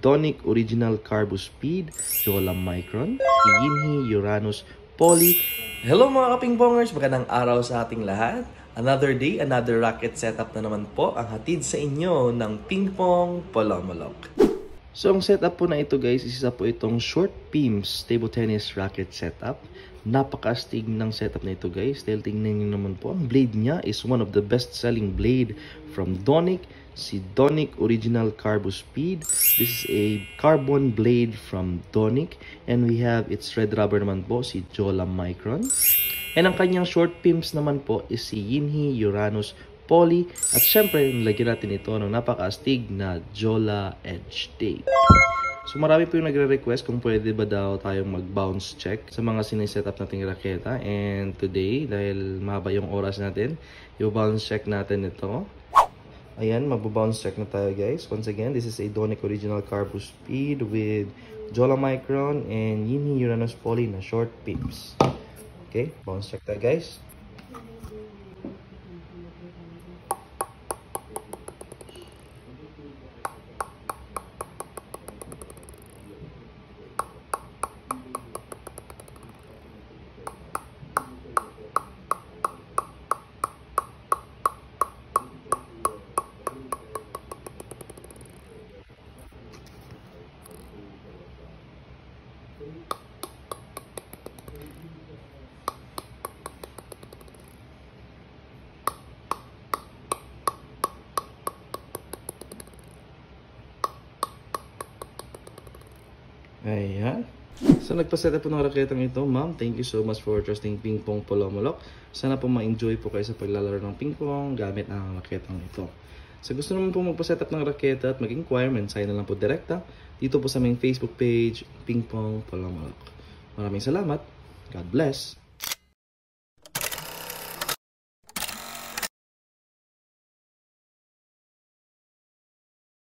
Donic Original Carbo Speed, Jola Micron, si Yinhe Uranus Poly. Hello mga kapingbongers! Magandang araw sa ating lahat. Another day, another racket setup na naman po ang hatid sa inyo ng Pingpong Polomolok. So ang setup po na ito guys, isa po itong short beams table tennis racket setup. Napaka-astig ng setup na ito guys. Dahil tingnan nyo naman po, ang blade niya is one of the best selling blade from Donic. Si Donic Original Carbo Speed. This is a carbon blade from Donic. And we have its red rubber naman po, si Jola Micron. And ang kanyang short pimps naman po is si Yinhe Uranus Poly. At syempre, nilagyan natin ito ng napaka-astig na Jola Edge Tape. So marami po yung nagre-request kung pwede ba daw tayong mag-bounce check sa mga sinisetup nating raketa. And today, dahil mahaba yung oras natin, i-bounce check natin ito. Ayan, mag-bounce check na tayo guys. Once again, this is a Donic Original Carbo Speed with Jola Micron and Yinhe Uranus Poly na short pips. Okay, bounce check tayo guys. Ayan. So nagpa-setup po ng raketang ito, ma'am. Thank you so much for trusting Pingpong Polomolok. Sana po ma-enjoy po kayo sa paglalaro ng pingpong gamit ang raketang ito. So gusto naman po magpa-setup ng raketa at mag-inquire, mensahe na lang po direkta dito po sa aming Facebook page, Pingpong Polomolok. Maraming salamat. God bless.